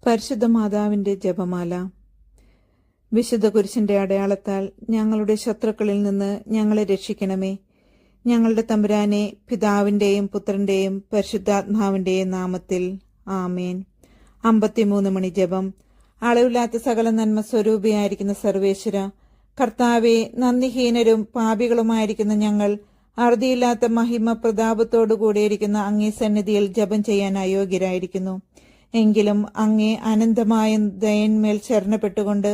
പരിശുദ്ധ മാതാവിന്റെ ജപമാല. വിശുദ്ധ കുരിശിന്റെ അടയാളത്താൽ ഞങ്ങളുടെ ശത്രുക്കളിൽ നിന്ന് ഞങ്ങളെ രക്ഷിക്കണമേ. ഞങ്ങളുടെ തമ്പുരാനെ, പിതാവിന്റെയും പുത്രന്റെയും പരിശുദ്ധാത്മാവിന്റെയും നാമത്തിൽ ആമേൻ. 53 മണി ജപം. അളവില്ലാത്ത സകല നന്മ സ്വരൂപിയായിരിക്കുന്ന സർവേശ്വര കർത്താവെ, നന്ദിഹീനരും പാപികളുമായിരിക്കുന്ന ഞങ്ങൾ അറുതിയില്ലാത്ത മഹിമ പ്രതാപത്തോടുകൂടിയിരിക്കുന്ന അങ്ങേ സന്നിധിയിൽ ജപം ചെയ്യാൻ അയോഗ്യരായിരിക്കുന്നു. എങ്കിലും അങ്ങേ അനന്തമായ ദയന്മേൽ ശരണപ്പെട്ടുകൊണ്ട്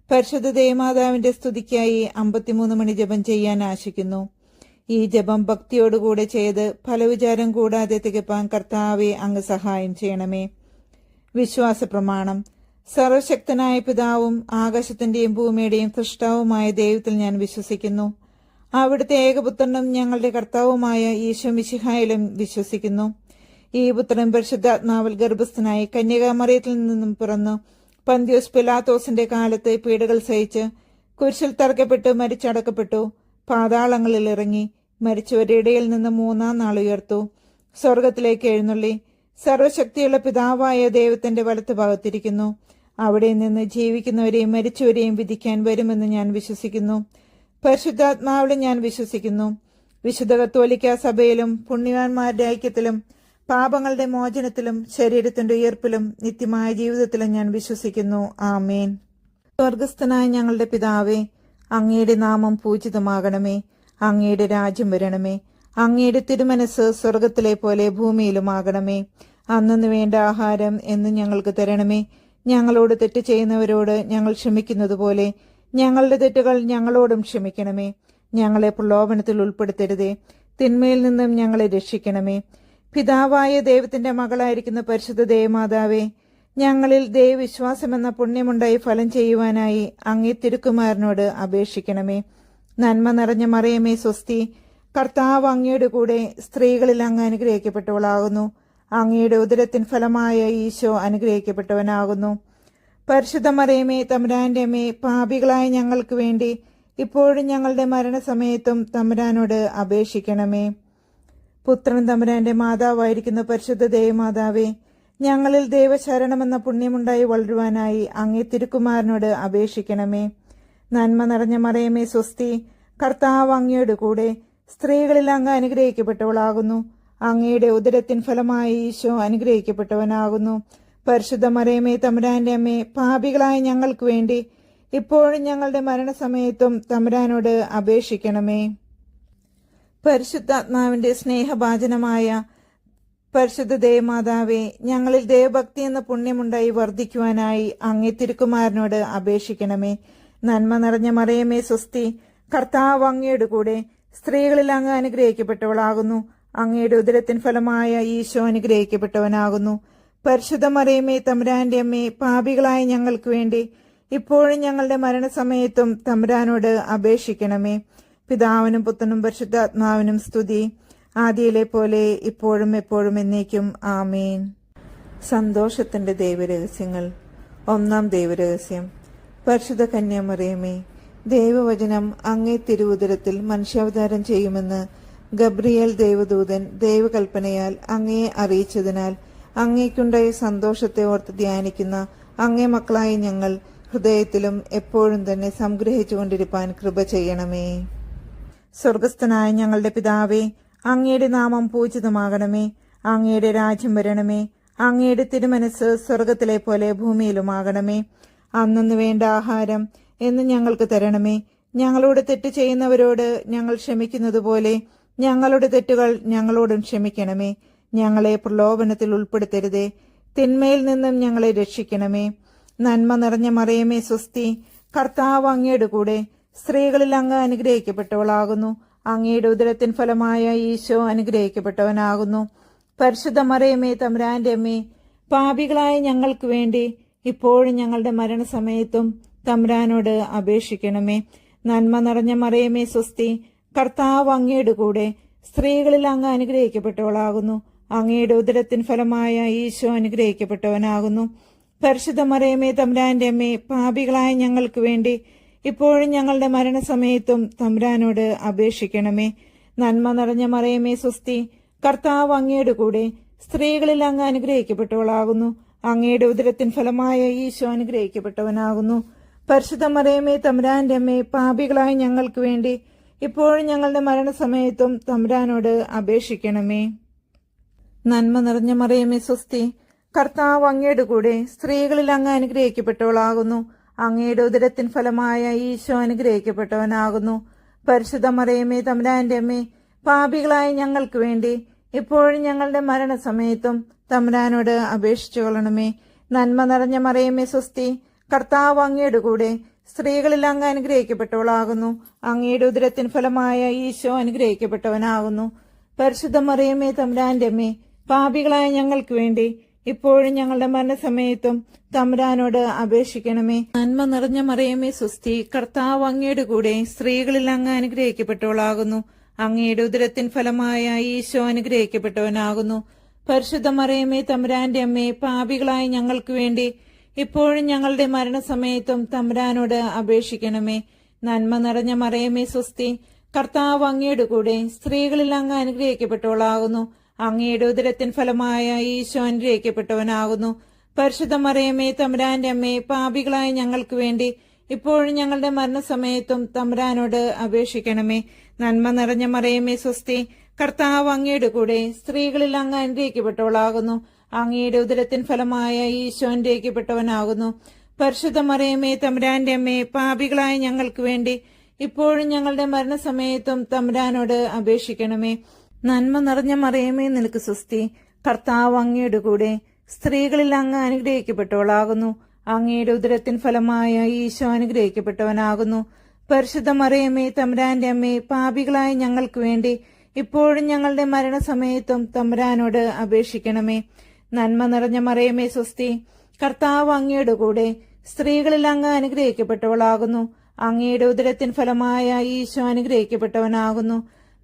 പരിശുദ്ധ ദേവമാതാവിന്റെ സ്തുതിക്കായി 53 മണി ജപം ചെയ്യാൻ ആശിക്കുന്നു. ഈ ജപം ഭക്തിയോടുകൂടെ ചെയ്ത് ഫലവിചാരം കൂടാതെ തികപ്പാൻ കർത്താവെ അങ്ങ് സഹായം ചെയ്യണമേ. വിശ്വാസ പ്രമാണം. സർവശക്തനായ പിതാവും ആകാശത്തിന്റെയും ഭൂമിയുടെയും സൃഷ്ടാവുമായ ദൈവത്തിൽ ഞാൻ വിശ്വസിക്കുന്നു. അവിടുത്തെ ഏകപുത്രനും ഞങ്ങളുടെ കർത്താവുമായ ഈശോ മിശിഹായിലും വിശ്വസിക്കുന്നു. ഈ പുത്രൻ പരിശുദ്ധാത്മാവിൽ ഗർഭസ്ഥനായി കന്യകാമറിയത്തിൽ നിന്നും പിറന്നു പന്തിയോസ് പിലാത്തോസിന്റെ കാലത്ത് പീഡകൾ സഹിച്ച് കുരിശിൽ തറക്കപ്പെട്ടു മരിച്ചടക്കപ്പെട്ടു. പാതാളങ്ങളിൽ ഇറങ്ങി മരിച്ചവരുടെ ഇടയിൽ നിന്ന് 3-ാം നാൾ ഉയർത്തു. സ്വർഗത്തിലേക്ക് എഴുന്നള്ളി സർവശക്തിയുള്ള പിതാവായ ദൈവത്തിന്റെ വലത്ത് ഭാഗത്തിരിക്കുന്നു. അവിടെ നിന്ന് ജീവിക്കുന്നവരെയും മരിച്ചവരെയും വിധിക്കാൻ വരുമെന്ന് ഞാൻ വിശ്വസിക്കുന്നു. പരിശുദ്ധാത്മാവിലും ഞാൻ വിശ്വസിക്കുന്നു. വിശുദ്ധ കത്തോലിക്ക സഭയിലും പുണ്യവാന്മാരുടെ ഐക്യത്തിലും പാപങ്ങളുടെ മോചനത്തിലും ശരീരത്തിന്റെ ഉയർപ്പിലും നിത്യമായ ജീവിതത്തിലും ഞാൻ വിശ്വസിക്കുന്നു. ആമേൻ. സ്വർഗസ്ഥനായ ഞങ്ങളുടെ പിതാവേ, അങ്ങയുടെ നാമം പൂജിതമാകണമേ. അങ്ങയുടെ രാജ്യം വരണമേ. അങ്ങയുടെ തിരുമനസ് സ്വർഗത്തിലെ പോലെ ഭൂമിയിലുമാകണമേ. അന്നു വേണ്ട ആഹാരം എന്നും ഞങ്ങൾക്ക് തരണമേ. ഞങ്ങളോട് തെറ്റ് ചെയ്യുന്നവരോട് ഞങ്ങൾ ക്ഷമിക്കുന്നത് പോലെ ഞങ്ങളുടെ തെറ്റുകൾ ഞങ്ങളോടും ക്ഷമിക്കണമേ. ഞങ്ങളെ പ്രലോഭനത്തിൽ ഉൾപ്പെടുത്തരുതേ, തിന്മയിൽ നിന്നും ഞങ്ങളെ രക്ഷിക്കണമേ. പിതാവായ ദൈവത്തിന്റെ മകളായിരിക്കുന്ന പരിശുദ്ധ ദേവമാതാവേ, ഞങ്ങളിൽ ദൈവവിശ്വാസമെന്ന പുണ്യമുണ്ടായി ഫലം ചെയ്യുവാനായി അങ്ങേ തിരുക്കുമാരനോട് അപേക്ഷിക്കണമേ. നന്മ നിറഞ്ഞ മറിയമേ സ്വസ്തി, കർത്താവ് അങ്ങയുടെ കൂടെ സ്ത്രീകളിൽ അങ്ങ് അനുഗ്രഹിക്കപ്പെട്ടവളാകുന്നു. അങ്ങയുടെ ഉദരത്തിൻ ഫലമായ ഈശോ അനുഗ്രഹിക്കപ്പെട്ടവനാകുന്നു. പരിശുദ്ധ മറിയമേ, തമ്പുരാന്റെ അമ്മേ, പാപികളായ ഞങ്ങൾക്ക് വേണ്ടി ഇപ്പോഴും ഞങ്ങളുടെ മരണസമയത്തും തമ്പുരാനോട് അപേക്ഷിക്കണമേ. പുത്രൻ തമ്പുരാന്റെ മാതാവായിരിക്കുന്ന പരിശുദ്ധ ദേവമാതാവേ, ഞങ്ങളിൽ ദൈവശരണമെന്ന പുണ്യമുണ്ടായി വളരുവാനായി അങ്ങേ തിരുക്കുമാരനോട് അപേക്ഷിക്കണമേ. നന്മ നിറഞ്ഞ മറിയമേ സ്വസ്തി, കർത്താവ് അങ്ങയുടെ കൂടെ സ്ത്രീകളിൽ അങ്ങ് അനുഗ്രഹിക്കപ്പെട്ടവളാകുന്നു. അങ്ങയുടെ ഉദരത്തിൻ ഫലമായി ഈശോ അനുഗ്രഹിക്കപ്പെട്ടവനാകുന്നു. പരിശുദ്ധ മറിയമേ, തമ്പുരാന്റെ അമ്മേ, പാപികളായ ഞങ്ങൾക്ക് വേണ്ടി ഇപ്പോഴും ഞങ്ങളുടെ മരണസമയത്തും തമ്പുരാനോട് അപേക്ഷിക്കണമേ. പരിശുദ്ധാത്മാവിന്റെ സ്നേഹഭാജനമായ പരിശുദ്ധ ദേവമാതാവേ, ഞങ്ങളിൽ ദൈവഭക്തി എന്ന പുണ്യമുണ്ടായി വർദ്ധിക്കുവാനായി അങ്ങേ തിരുക്കുമാരനോട് അപേക്ഷിക്കണമേ. നന്മ നിറഞ്ഞ മറിയമേ സ്വസ്തി, കർത്താവ് അങ്ങയുടെ കൂടെ സ്ത്രീകളിൽ അങ്ങ് അനുഗ്രഹിക്കപ്പെട്ടവളാകുന്നു. അങ്ങയുടെ ഉദരത്തിൻ ഫലമായ ഈശോ അനുഗ്രഹിക്കപ്പെട്ടവനാകുന്നു. പരിശുദ്ധ മറിയമേ, തമ്പുരാന്റെ അമ്മേ, പാപികളായ ഞങ്ങൾക്ക് വേണ്ടി ഇപ്പോഴും ഞങ്ങളുടെ മരണസമയത്തും തമ്പുരാനോട് അപേക്ഷിക്കണമേ. പിതാവിനും പുത്രനും പരിശുദ്ധാത്മാവിനും സ്തുതി, ആദിയിലെ പോലെ ഇപ്പോഴും എപ്പോഴും എന്നേക്കും. ആമേൻ. സന്തോഷത്തിന്റെ ദൈവരഹസ്യങ്ങൾ. 1-ാം ദൈവരഹസ്യം. പരിശുദ്ധ കന്യാമറിയമേ, ദൈവവചനം അങ്ങേ തിരുവുദരത്തിൽ മനുഷ്യാവതാരം ചെയ്യുമെന്ന് ഗബ്രിയേൽ ദൈവദൂതൻ ദൈവകൽപ്പനയാൽ അങ്ങയെ അറിയിച്ചതിനാൽ അങ്ങേക്കുണ്ടായ സന്തോഷത്തെ ഓർത്ത് ധ്യാനിക്കുന്ന അങ്ങേ മക്കളായി ഞങ്ങൾ ഹൃദയത്തിലും എപ്പോഴും തന്നെ സംഗ്രഹിച്ചുകൊണ്ടിരിപ്പാൻ കൃപ ചെയ്യണമേ. സ്വർഗസ്ഥനായ ഞങ്ങളുടെ പിതാവേ, അങ്ങയുടെ നാമം പൂജിതമാകണമേ. അങ്ങയുടെ രാജ്യം വരണമേ. അങ്ങയുടെ തിരുമനസ് സ്വർഗത്തിലെ പോലെ ഭൂമിയിലുമാകണമേ. അന്നു വേണ്ട ആഹാരം എന്ന് ഞങ്ങൾക്ക് തരണമേ. ഞങ്ങളോട് തെറ്റ് ചെയ്യുന്നവരോട് ഞങ്ങൾ ക്ഷമിക്കുന്നത് പോലെ ഞങ്ങളുടെ തെറ്റുകൾ ഞങ്ങളോടും ക്ഷമിക്കണമേ. ഞങ്ങളെ പ്രലോഭനത്തിൽ ഉൾപ്പെടുത്തരുതേ, തിന്മയിൽ നിന്നും ഞങ്ങളെ രക്ഷിക്കണമേ. നന്മ നിറഞ്ഞ മറിയമേ സ്വസ്തി, കർത്താവ് അങ്ങയുടെ കൂടെ സ്ത്രീകളിൽ അങ്ങ് അനുഗ്രഹിക്കപ്പെട്ടവളാകുന്നു. അങ്ങയുടെ ഉദരത്തിൻ ഫലമായ ഈശോ അനുഗ്രഹിക്കപ്പെട്ടവനാകുന്നു. പരിശുദ്ധ മറിയമേ, തമ്പുരാന്റെ അമ്മേ, പാപികളായ ഞങ്ങൾക്ക് വേണ്ടി ഇപ്പോഴും ഞങ്ങളുടെ മരണസമയത്തും തമ്പുരാനോട് അപേക്ഷിക്കണമേ. നന്മ നിറഞ്ഞ മറിയമേ സ്വസ്തി, കർത്താവ് അങ്ങയുടെ കൂടെ സ്ത്രീകളിൽ അങ്ങ് അനുഗ്രഹിക്കപ്പെട്ടവളാകുന്നു. അങ്ങയുടെ ഉദരത്തിൻ ഫലമായ ഈശോ അനുഗ്രഹിക്കപ്പെട്ടവനാകുന്നു. പരിശുദ്ധ മറിയമേ, തമ്പുരാന്റെ അമ്മേ, പാപികളായ ഞങ്ങൾക്ക് വേണ്ടി ഇപ്പോഴും ഞങ്ങളുടെ മരണസമയത്തും തമ്പുരാനോട് അപേക്ഷിക്കണമേ. നന്മ നിറഞ്ഞ മറിയമേ സ്വസ്തി, കർത്താവ് അങ്ങയുടെ കൂടെ സ്ത്രീകളിൽ അങ്ങ് അനുഗ്രഹിക്കപ്പെട്ടവളാകുന്നു. അങ്ങയുടെ ഉദരത്തിൻ ഫലമായ ഈശോ അനുഗ്രഹിക്കപ്പെട്ടവനാകുന്നു. പരിശുദ്ധ മറിയമേ തമ്പുരാന്റെ അമ്മേ, പാപികളായ ഞങ്ങൾക്ക് വേണ്ടി ഇപ്പോഴും ഞങ്ങളുടെ മരണസമയത്തും തമ്പുരാനോട് അപേക്ഷിക്കണമേ. നന്മ നിറഞ്ഞ മറിയമേ സ്വസ്തി, കർത്താവ് അങ്ങയുടെ കൂടെ സ്ത്രീകളിൽ അങ്ങ് അനുഗ്രഹിക്കപ്പെട്ടവളാകുന്നു. അങ്ങയുടെ ഉദരത്തിൻ ഫലമായ ഈശോ അനുഗ്രഹിക്കപ്പെട്ടവനാകുന്നു. പരിശുദ്ധ മറിയമേ തമ്പുരാന്റെ അമ്മേ, പാപികളായ ഞങ്ങൾക്ക് വേണ്ടി ഇപ്പോഴും ഞങ്ങളുടെ മരണസമയത്തും തമ്പുരാനോട് അപേക്ഷിച്ചു കൊള്ളണമേ. നന്മ നിറഞ്ഞ മറിയമേ സ്വസ്തി, കർത്താവ് അങ്ങയുടെ കൂടെ സ്ത്രീകളിൽ അങ്ങ് അനുഗ്രഹിക്കപ്പെട്ടവളാകുന്നു. അങ്ങയുടെ ഉദരത്തിൻ ഫലമായ ഈശോ അനുഗ്രഹിക്കപ്പെട്ടവനാകുന്നു. പരിശുദ്ധ മറിയമേ തമ്പുരാന്റെ അമ്മേ, പാപികളായ ഞങ്ങൾക്ക് വേണ്ടി ഇപ്പോഴും ഞങ്ങളുടെ മരണസമയത്തും തമ്പുരാനോട് അപേക്ഷിക്കണമേ. നന്മ നിറഞ്ഞ മറിയമേ സ്വസ്തി, കർത്താവ് അങ്ങയുടെ കൂടെ സ്ത്രീകളിൽ അങ്ങ് അനുഗ്രഹിക്കപ്പെട്ടവളാകുന്നു. അങ്ങയുടെ ഉദരത്തിൻ ഫലമായ ഈശോ അനുഗ്രഹിക്കപ്പെട്ടവനാകുന്നു. പരിശുദ്ധ മറിയമേ തമ്പുരാന്റെ അമ്മേ, പാപികളായ ഞങ്ങൾക്ക് വേണ്ടി ഇപ്പോഴും ഞങ്ങളുടെ മരണസമയത്തും തമ്പുരാനോട് അപേക്ഷിക്കണമേ. നന്മ നിറഞ്ഞ മറിയമേ സ്വസ്തി, കർത്താവ് അങ്ങയുടെ കൂടെ സ്ത്രീകളിൽ അങ്ങ് അനുഗ്രഹിക്കപ്പെട്ടവളാകുന്നു. അങ്ങയുടെ ഉദരത്തിൻ ഫലമായ ഈശോ അനുഗ്രഹിക്കപ്പെട്ടവനാകുന്നു. പരിശുദ്ധ മറിയമേ തമ്പുരാന്റെ അമ്മേ, പാപികളായ ഞങ്ങൾക്ക് വേണ്ടി ഇപ്പോഴും ഞങ്ങളുടെ മരണസമയത്തും തമ്പുരാനോട് അപേക്ഷിക്കണമേ. നന്മ നിറഞ്ഞ മറിയമേ സ്വസ്തി, കർത്താവ് അങ്ങയുടെ കൂടെ സ്ത്രീകളിൽ അങ്ങ് അനുഗ്രഹിക്കപ്പെട്ടവളാകുന്നു. അങ്ങയുടെ ഉദരത്തിൻ ഫലമായ ഈശോ അനുഗ്രഹിക്കപ്പെട്ടവനാകുന്നു. പരിശുദ്ധ മറിയമേ തമ്പുരാന്റെ അമ്മേ, പാപികളായ ഞങ്ങൾക്ക് വേണ്ടി ഇപ്പോഴും ഞങ്ങളുടെ മരണസമയത്തും തമ്പുരാനോട് അപേക്ഷിക്കണമേ. നന്മ നിറഞ്ഞ മറിയമേ നിനക്ക് സ്വസ്തി, കർത്താവ് അങ്ങയുടെ കൂടെ സ്ത്രീകളിൽ അങ്ങ് അനുഗ്രഹിക്കപ്പെട്ടവളാകുന്നു. അങ്ങയുടെ ഉദരത്തിൻ ഫലമായ ഈശോ അനുഗ്രഹിക്കപ്പെട്ടവനാകുന്നു. പരിശുദ്ധ മറിയമേ തമ്പുരാന്റെ അമ്മേ, പാപികളായ ഞങ്ങൾക്ക് വേണ്ടി ഇപ്പോഴും ഞങ്ങളുടെ മരണസമയത്തും തമ്പുരാനോട് അപേക്ഷിക്കണമേ. നന്മ നിറഞ്ഞ മറിയമേ സ്വസ്തി, കർത്താവ് അങ്ങയുടെ കൂടെ സ്ത്രീകളിൽ അങ്ങ് അനുഗ്രഹിക്കപ്പെട്ടവളാകുന്നു. അങ്ങയുടെ ഉദരത്തിൻ ഫലമായ ഈശോ അനുഗ്രഹിക്കപ്പെട്ടവനാകുന്നു.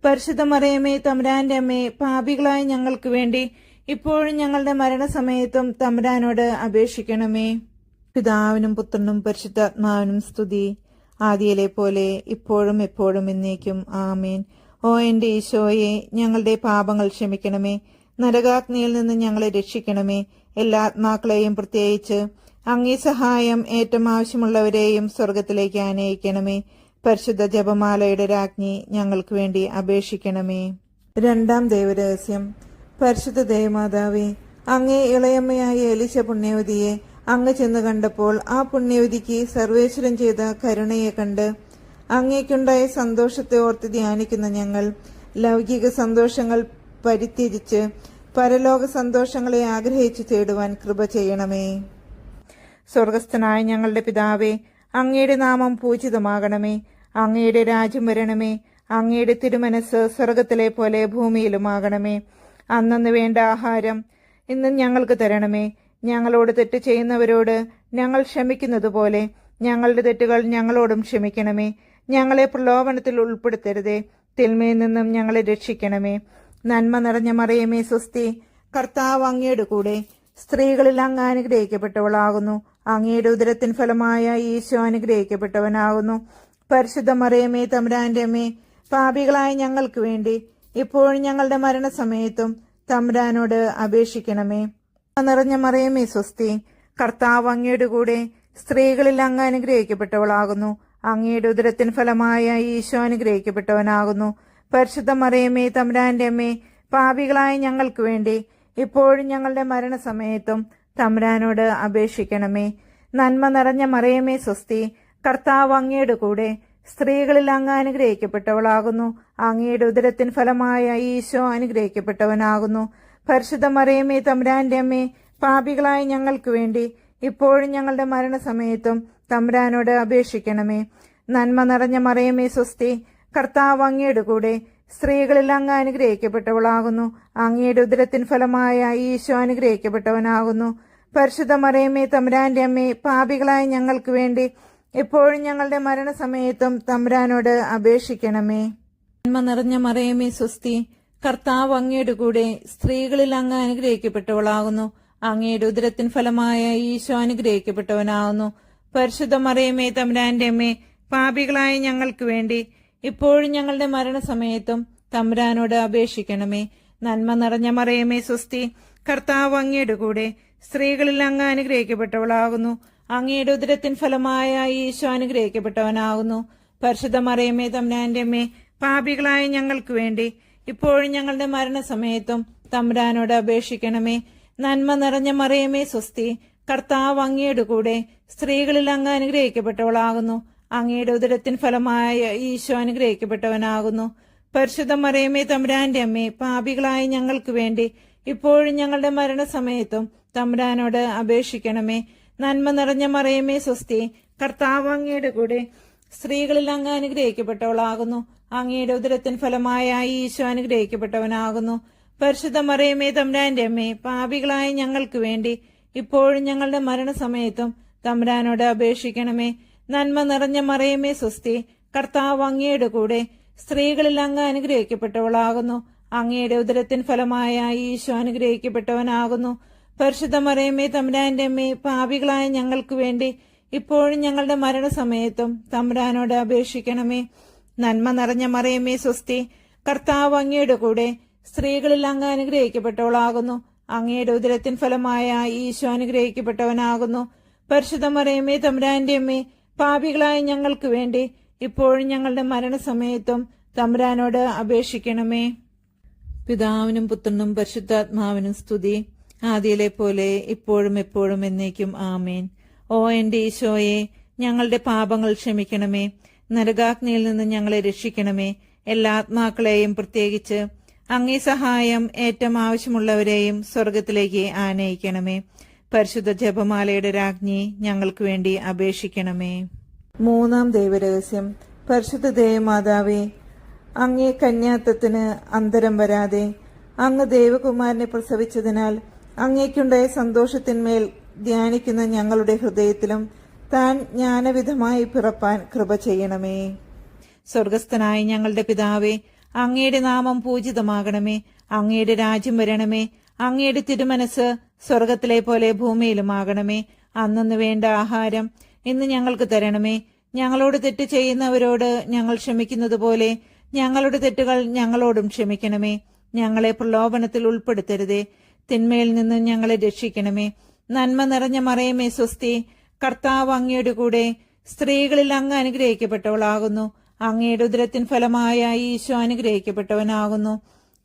പരിശുദ്ധ മറിയമേ തമ്പുരാന്റെ അമ്മേ, പാപികളായ ഞങ്ങൾക്ക് വേണ്ടി ഇപ്പോഴും ഞങ്ങളുടെ മരണസമയത്തും തമ്പുരാനോട് അപേക്ഷിക്കണമേ. പിതാവിനും പുത്രനും പരിശുദ്ധാത്മാവിനും സ്തുതി, ആദിയിലെ പോലെ ഇപ്പോഴും എപ്പോഴും എന്നേക്കും ആമേൻ. ഓ എന്റെ ഈശോയെ, ഞങ്ങളുടെ പാപങ്ങൾ ക്ഷമിക്കണമേ. നരകാഗ്നിയിൽ നിന്ന് ഞങ്ങളെ രക്ഷിക്കണമേ. എല്ലാ ആത്മാക്കളെയും, പ്രത്യേകിച്ച് അങ്ങേ സഹായം ഏറ്റവും ആവശ്യമുള്ളവരെയും സ്വർഗത്തിലേക്ക് ആനയിക്കണമേ. പരിശുദ്ധ ജപമാലയുടെ രാജ്ഞി, ഞങ്ങൾക്ക് വേണ്ടി അപേക്ഷിക്കണമേ. രണ്ടാം ദൈവരഹസ്യം. പരിശുദ്ധ ദേവമാതാവേ, അങ്ങേ ഇളയമ്മയായ എലിശ പുണ്യവതിയെ അങ്ങ് ചെന്ന് കണ്ടപ്പോൾ ആ പുണ്യവതിക്ക് സർവേശ്വരൻ ചെയ്ത കരുണയെ കണ്ട് അങ്ങേക്കുണ്ടായ സന്തോഷത്തെ ഓർത്ത് ധ്യാനിക്കുന്ന ഞങ്ങൾ ലൗകിക സന്തോഷങ്ങൾ പരിത്യജിച്ച് പരലോക സന്തോഷങ്ങളെ ആഗ്രഹിച്ചു തേടുവാൻ കൃപ ചെയ്യണമേ. സ്വർഗസ്ഥനായ ഞങ്ങളുടെ പിതാവേ, അങ്ങയുടെ നാമം പൂജിതമാകണമേ. അങ്ങയുടെ രാജ്യം വരണമേ. അങ്ങയുടെ തിരുമനസ് സ്വർഗത്തിലെ പോലെ ഭൂമിയിലുമാകണമേ. അന്നന്ന് വേണ്ട ആഹാരം ഇന്ന് ഞങ്ങൾക്ക് തരണമേ. ഞങ്ങളോട് തെറ്റ് ചെയ്യുന്നവരോട് ഞങ്ങൾ ക്ഷമിക്കുന്നത് പോലെ ഞങ്ങളുടെ തെറ്റുകൾ ഞങ്ങളോടും ക്ഷമിക്കണമേ. ഞങ്ങളെ പ്രലോഭനത്തിൽ ഉൾപ്പെടുത്തരുതേ, തിന്മയിൽ നിന്നും ഞങ്ങളെ രക്ഷിക്കണമേ. നന്മ നിറഞ്ഞ മറിയമേ സ്വസ്തി, കർത്താവ് അങ്ങയുടെ കൂടെ സ്ത്രീകളിൽ അങ്ങ് അനുഗ്രഹിക്കപ്പെട്ടവളാകുന്നു. അങ്ങയുടെ ഉദരത്തിൻ ഫലമായ ഈശോ അനുഗ്രഹിക്കപ്പെട്ടവനാകുന്നു. പരിശുദ്ധ മറിയമേ തമ്പുരാന്റെ അമ്മേ, പാപികളായ ഞങ്ങൾക്ക് വേണ്ടി ഇപ്പോഴും ഞങ്ങളുടെ മരണസമയത്തും തമ്പുരാനോട് അപേക്ഷിക്കണമേ. നിറഞ്ഞ മറിയമേ സ്വസ്തി, കർത്താവ് അങ്ങയുടെ കൂടെ സ്ത്രീകളിൽ അങ്ങ് അനുഗ്രഹിക്കപ്പെട്ടവളാകുന്നു. അങ്ങയുടെ ഉദരത്തിൻ ഫലമായ ഈശോ അനുഗ്രഹിക്കപ്പെട്ടവനാകുന്നു. പരിശുദ്ധ മറിയമേ തമ്പുരാന്റെ അമ്മേ, പാപികളായ ഞങ്ങൾക്ക് വേണ്ടി ഇപ്പോഴും ഞങ്ങളുടെ മരണസമയത്തും തമ്പുരാനോട് അപേക്ഷിക്കണമേ. നന്മ നിറഞ്ഞ മറിയമേ സ്വസ്തി, കർത്താവ് അങ്ങയുടെ കൂടെ സ്ത്രീകളിൽ അങ്ങ് അനുഗ്രഹിക്കപ്പെട്ടവളാകുന്നു. അങ്ങയുടെ ഉദരത്തിൻ ഫലമായ ഈശോ അനുഗ്രഹിക്കപ്പെട്ടവനാകുന്നു. പരിശുദ്ധ മറിയമേ തമ്പുരാന്റെ അമ്മേ, പാപികളായ ഞങ്ങൾക്ക് വേണ്ടി ഇപ്പോഴും ഞങ്ങളുടെ മരണസമയത്തും തമ്പുരാനോട് അപേക്ഷിക്കണമേ. നന്മ നിറഞ്ഞ മറിയമേ സ്വസ്തി, കർത്താവ് അങ്ങയുടെ കൂടെ സ്ത്രീകളിൽ അങ്ങ് അനുഗ്രഹിക്കപ്പെട്ടവളാകുന്നു. അങ്ങയുടെ ഉദരത്തിൻ ഫലമായ ഈശോ അനുഗ്രഹിക്കപ്പെട്ടവനാകുന്നു. പരിശുദ്ധ മറിയമേ തമ്പുരാന്റെ അമ്മേ, പാപികളായ ഞങ്ങൾക്ക് വേണ്ടി ഇപ്പോഴും ഞങ്ങളുടെ മരണസമയത്തും തമ്പുരാനോട് അപേക്ഷിക്കണമേ. നന്മ നിറഞ്ഞ മറിയമേ സ്വസ്തി, കർത്താവ് അങ്ങയുടെ കൂടെ സ്ത്രീകളിൽ അങ്ങ് അനുഗ്രഹിക്കപ്പെട്ടവളാകുന്നു. അങ്ങയുടെ ഉദരത്തിൻ ഫലമായ ഈശോ അനുഗ്രഹിക്കപ്പെട്ടവനാകുന്നു. പരിശുദ്ധ മറിയമേ തമ്പുരാന്റെ അമ്മേ, പാപികളായ ഞങ്ങൾക്ക് വേണ്ടി ഇപ്പോഴും ഞങ്ങളുടെ മരണസമയത്തും തമ്പുരാനോട് അപേക്ഷിക്കണമേ. നന്മ നിറഞ്ഞ മറിയമേ സ്വസ്തി, കർത്താവ് അങ്ങയുടെ കൂടെ സ്ത്രീകളിൽ അങ്ങ് അനുഗ്രഹിക്കപ്പെട്ടവളാകുന്നു. അങ്ങയുടെ ഉദരത്തിൻ ഫലമായ ഈശോ അനുഗ്രഹിക്കപ്പെട്ടവനാകുന്നു. പരിശുദ്ധ മറിയമേ തമ്പുരാന്റെ അമ്മേ, പാപികളായ ഞങ്ങൾക്ക് വേണ്ടി ഇപ്പോഴും ഞങ്ങളുടെ മരണസമയത്തും തമ്പുരാനോട് അപേക്ഷിക്കണമേ. നന്മ നിറഞ്ഞ മറിയമേ സ്വസ്തി, കർത്താവ് അങ്ങയുടെ കൂടെ സ്ത്രീകളിൽ അങ്ങ് അനുഗ്രഹിക്കപ്പെട്ടവളാകുന്നു. അങ്ങയുടെ ഉദരത്തിൻ ഫലമായ ഈശോ അനുഗ്രഹിക്കപ്പെട്ടവനാകുന്നു. പരിശുദ്ധ മറിയമേ തമ്പുരാന്റെ അമ്മേ, പാപികളായ ഞങ്ങൾക്ക് വേണ്ടി ഇപ്പോഴും ഞങ്ങളുടെ മരണസമയത്തും തമ്പുരാനോട് അപേക്ഷിക്കണമേ. നന്മ നിറഞ്ഞ മറിയമേ സ്വസ്തി, കർത്താവ് അങ്ങയുടെ കൂടെ സ്ത്രീകളിൽ അങ്ങ് അനുഗ്രഹിക്കപ്പെട്ടവളാകുന്നു. അങ്ങയുടെ ഉദരത്തിൻ ഫലമായ ഈശോ അനുഗ്രഹിക്കപ്പെട്ടവനാകുന്നു. പരിശുദ്ധ മറിയമേ തമ്പുരാന്റെ അമ്മേ, പാപികളായ ഞങ്ങൾക്ക് വേണ്ടി ഇപ്പോഴും ഞങ്ങളുടെ മരണസമയത്തും തമ്പുരാനോട് അപേക്ഷിക്കണമേ. നന്മ നിറഞ്ഞ മറിയമേ സ്വസ്തി, കർത്താവ് അങ്ങയുടെ കൂടെ സ്ത്രീകളിൽ അങ്ങ് അനുഗ്രഹിക്കപ്പെട്ടവളാകുന്നു. അങ്ങയുടെ ഉദരത്തിൻ ഫലമായ ഈശോ അനുഗ്രഹിക്കപ്പെട്ടവനാകുന്നു. പരിശുദ്ധ മറിയമേ തമ്പുരാന്റെ അമ്മേ, പാപികളായ ഞങ്ങൾക്ക് വേണ്ടി ഇപ്പോഴും ഞങ്ങളുടെ മരണസമയത്തും തമ്പുരാനോട് അപേക്ഷിക്കണമേ. നന്മ നിറഞ്ഞ മറിയമേ സ്വസ്തി, കർത്താവ് അങ്ങയുടെ കൂടെ സ്ത്രീകളിൽ അങ്ങ് അനുഗ്രഹിക്കപ്പെട്ടവളാകുന്നു. അങ്ങയുടെ ഉദരത്തിൻ ഫലമായ ഈശോ അനുഗ്രഹിക്കപ്പെട്ടവനാകുന്നു. പരിശുദ്ധ മറിയമേ തമ്പുരാന്റെ അമ്മേ, പാപികളായ ഞങ്ങൾക്ക് വേണ്ടി ഇപ്പോഴും ഞങ്ങളുടെ മരണസമയത്തും തമ്പുരാനോട് അപേക്ഷിക്കണമേ. പിതാവിനും പുത്രനും പരിശുദ്ധാത്മാവിനും സ്തുതി, ആദിയിലെ പോലെ ഇപ്പോഴും എപ്പോഴും എന്നേക്കും ആമേൻ. ഓ എന്റെ ഈശോയെ, ഞങ്ങളുടെ പാപങ്ങൾ ക്ഷമിക്കണമേ. നരകാഗ്നിയിൽ നിന്ന് ഞങ്ങളെ രക്ഷിക്കണമേ. എല്ലാ ആത്മാക്കളെയും, പ്രത്യേകിച്ച് അങ്ങേ സഹായം ഏറ്റവും ആവശ്യമുള്ളവരെയും സ്വർഗത്തിലേക്ക് ആനയിക്കണമേ. പരിശുദ്ധ ജപമാലയുടെ രാജ്ഞി, ഞങ്ങൾക്ക് വേണ്ടി അപേക്ഷിക്കണമേ. മൂന്നാം ദൈവരഹസ്യം. പരിശുദ്ധ ദേവമാതാവേ, അങ്ങേ കന്യാത്വത്തിന് അന്തരം വരാതെ അങ്ങ് ദേവകുമാരനെ പ്രസവിച്ചതിനാൽ അങ്ങേക്കുണ്ടായ സന്തോഷത്തിന്മേൽ ധ്യാനിക്കുന്ന ഞങ്ങളുടെ ഹൃദയത്തിലും താൻ ജ്ഞാനവിധമായി പിറപ്പാൻ കൃപ ചെയ്യണമേ. സ്വർഗസ്ഥനായ ഞങ്ങളുടെ പിതാവേ, അങ്ങയുടെ നാമം പൂജിതമാകണമേ. അങ്ങയുടെ രാജ്യം വരണമേ. അങ്ങയുടെ തിരുമനസ് സ്വർഗത്തിലെ പോലെ ഭൂമിയിലുമാകണമേ. അന്നു വേണ്ട ആഹാരം ഇന്ന് ഞങ്ങൾക്ക് തരണമേ. ഞങ്ങളോട് തെറ്റ് ചെയ്യുന്നവരോട് ഞങ്ങൾ ക്ഷമിക്കുന്നത് പോലെ ഞങ്ങളുടെ തെറ്റുകൾ ഞങ്ങളോടും ക്ഷമിക്കണമേ. ഞങ്ങളെ പ്രലോഭനത്തിൽ ഉൾപ്പെടുത്തരുതേ, തിന്മയിൽ നിന്നും ഞങ്ങളെ രക്ഷിക്കണമേ. നന്മ നിറഞ്ഞ മറിയമേ സ്വസ്തി, കർത്താവ് അങ്ങയുടെ കൂടെ സ്ത്രീകളിൽ അങ്ങ് അനുഗ്രഹിക്കപ്പെട്ടവളാകുന്നു. അങ്ങയുടെ ഉദരത്തിൻ ഫലമായ ഈശോ അനുഗ്രഹിക്കപ്പെട്ടവനാകുന്നു.